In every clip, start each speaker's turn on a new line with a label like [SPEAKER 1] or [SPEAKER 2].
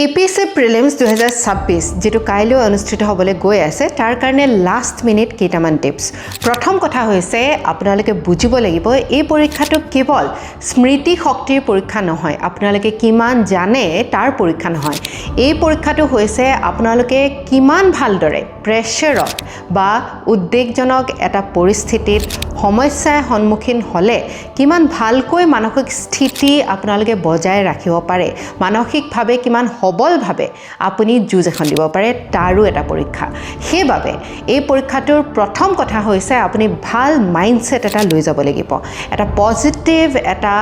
[SPEAKER 1] APSC prelims 2026 যেটো কাইলৈ অনুষ্ঠিত হ'বলৈ গৈ আছে তাৰ কাৰণে লাষ্ট মিনিট কেইটামান টিপছ প্ৰথম কথা হৈছে আপোনালোকে বুজিব লাগিব এই পৰীক্ষাটো কেৱল স্মৃতি শক্তিৰ পৰীক্ষা নহয় আপোনালোকে কিমান জানে তাৰ পৰীক্ষা নহয় এই পৰীক্ষাটো হৈছে আপোনালোকে কিমান ভালদৰে প্ৰেছাৰত বা উদ্বেগজনক এটা পৰিস্থিতিত সমস্যাৰ সন্মুখীন হ'লে কিমান ভালকৈ মানসিক স্থিতি আপোনালোকে বজাই ৰাখিব পাৰে মানসিকভাৱে কিমান সবলভাৱে আপুনি যুঁজ এখন দিব পাৰে তাৰো এটা পৰীক্ষা সেইবাবে এই পৰীক্ষাটোৰ প্ৰথম কথা হৈছে আপুনি ভাল মাইণ্ডছেট এটা লৈ যাব লাগিব এটা পজিটিভ এটা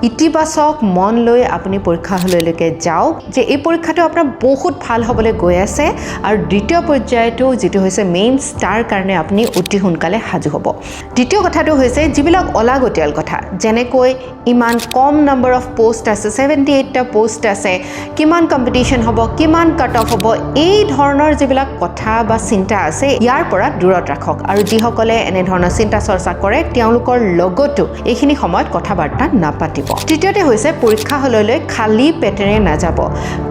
[SPEAKER 1] ইতিবাচক মন লৈ আপুনি পৰীক্ষা হললৈকে যাওক যে এই পৰীক্ষাটো আপোনাৰ বহুত ভাল হ'বলৈ গৈ আছে আৰু দ্বিতীয় পৰ্যায়টো যেটো হৈছে মেইনছ তাৰ কাৰণে আপুনি অতি সোনকালে সাজু হ'ব দ্বিতীয় কথাটো হৈছে যিবিলাক অলাগতিয়াল কথা যেনেকৈ ইমান কম নাম্বাৰ অফ পোষ্ট আছে 78টা পোষ্ট আছে কিমান কম্পিটিশন হ'ব কিমান কাট অফ হ'ব এই ধৰণৰ যিবিলাক কথা বা চিন্তা আছে ইয়াৰ পৰা দূৰত ৰাখক আৰু যিসকলে এনে ধৰণৰ চিন্তা চৰ্চা কৰে তেওঁলোকৰ লগতো এইখিনি সময়ত কথাবাৰ্তা নাপাতিব তৃতীয়তে হৈছে পৰীক্ষা হললৈ খালি পেটেৰে নাযাব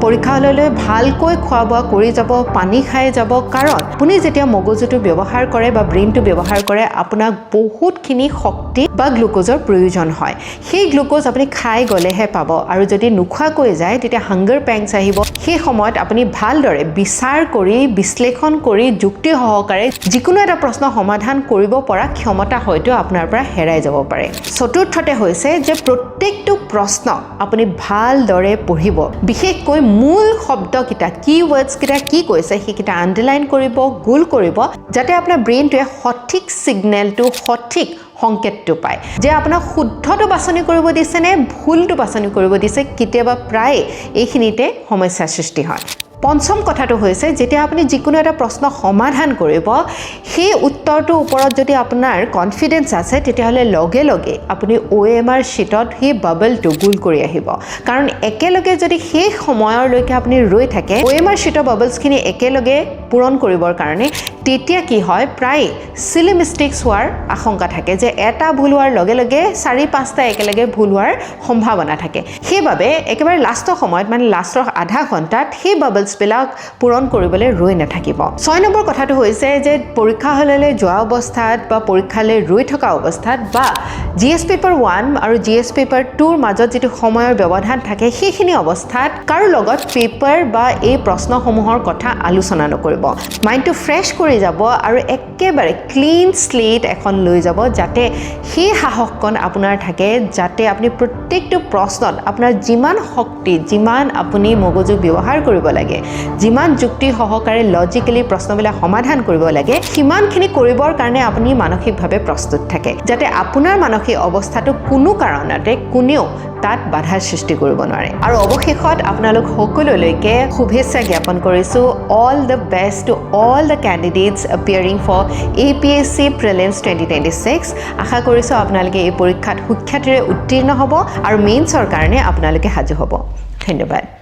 [SPEAKER 1] পৰীক্ষা হললৈ ভালকৈ খোৱা বোৱা কৰি যাব পানী খাই যাব কাৰণ আপুনি যেতিয়া মগজুটো ব্যৱহাৰ কৰে বা ব্ৰেইনটো ব্যৱহাৰ কৰে আপোনাক বহুতখিনি শক্তি বা গ্লুকোজৰ প্ৰয়োজন হয় সেই গ্লুকোজ আপুনি খাই গলেহে পাব আৰু যদি নোখোৱাকৈ যায় তেতিয়া হাংগাৰ পেংছ আহিব সেই সময়ত আপুনি ভালদৰে বিচাৰ কৰি বিশ্লেষণ কৰি যুক্তি সহকাৰে যিকোনো এটা প্ৰশ্ন সমাধান কৰিব পৰা ক্ষমতা হয়তো আপোনাৰ পৰা হেৰাই যাব পাৰে চতুৰ্থতে হৈছে যে প্ৰত্যেকটো প্ৰশ্ন আপুনি ভালদৰে পঢ়িব বিশেষকৈ মূল শব্দকিটা কিৱৰ্ডছ কিটা কি কৈছে সেইকিটা আন্ডাৰলাইন কৰিব গোল কৰিব যাতে আপোনাৰ ব্ৰেইনটোৱে সঠিক সিগনেলটো সঠিক সংকেতটো পায় যে আপোনাক শুদ্ধটো বাছনি কৰিব দিছে নে ভুলটো বাছনি কৰিব দিছে কেতিয়াবা প্ৰায় এইখিনিতে সমস্যাৰ সৃষ্টি হয় পঞ্চম কথাটো হৈছে যেতিয়া আপুনি যিকোনো এটা প্ৰশ্ন সমাধান কৰিব সেই উত্তৰটোৰ ওপৰত যদি আপোনাৰ কনফিডেন্স আছে তেতিয়াহলে লগে লগে আপুনি OMR শীটত সেই বাবলটো গোল কৰি আহিব কাৰণ একেলগে যদি সেই সময়ৰলৈকে আপুনি ৰৈ থাকে OMR শীটৰ বাবলছখিনি একেলগে পূৰণ কৰিবৰ কাৰণে তেতিয়া কি হয় প্ৰায় সিলি মিস্টেকস হোৱাৰ আশংকা থাকে যে এটা ভুল হোৱাৰ লগে লগে 4-5টা একেলগে ভুল হোৱাৰ সম্ভাৱনা থাকে সেইবাবে একেবাৰে লাষ্টৰ সময়ত মানে লাষ্টৰ আধা ঘণ্টাত সেই বাবলছ বিলাক পূৰণ কৰিবলৈ ৰৈ নাথাকিব 6 নম্বৰ কথাটো হৈছে যে পৰীক্ষা হললৈ যোৱা অৱস্থাত বা পৰীক্ষালৈ ৰৈ থকা অৱস্থাত বা GS পেপাৰ 1 আৰু GS পেপাৰ 2ৰ মাজত যেটো সময়ৰ ব্যৱধান থাকে সেইখিনি অৱস্থাত কাৰো লগত পেপাৰ বা এই প্ৰশ্নসমূহৰ কথা আলোচনা নকৰিব মাইণ্ডটো ফ্ৰেছ কৰি যাব আৰু একেবাৰে ক্লিন স্লেট এখন লৈ যাব যাতে সেই সাহসকন আপোনাৰ থাকে যাতে আপুনি প্ৰত্যেকটো প্ৰশ্নত আপোনাৰ যিমান শক্তি যিমান আপুনি মগজু ব্যৱহাৰ কৰিব লাগে যিমান যুক্তি সহকাৰে লজিক্যালি প্ৰশ্নবিলাক সমাধান কৰিব লাগে সিমানখিনি কৰিবৰ কাৰণে আপুনি মানসিকভাৱে প্ৰস্তুত থাকে যাতে আপোনাৰ মানসিক অৱস্থাটো কোনো কাৰণতে কোনেও তাত বাধাৰ সৃষ্টি কৰিব নোৱাৰে আৰু অৱশেষত আপোনালোক সকলোলৈকে শুভেচ্ছা জ্ঞাপন কৰিছো all the best to all the candidates appearing for APSC prelims 2026 আশা কৰিছো আপোনালোকে এই পৰীক্ষাত সুখ্যাতিৰে উত্তীৰ্ণ হ'ব আৰু মেইনছৰ কাৰণে আপোনালোকে সাজু হ'ব ধন্যবাদ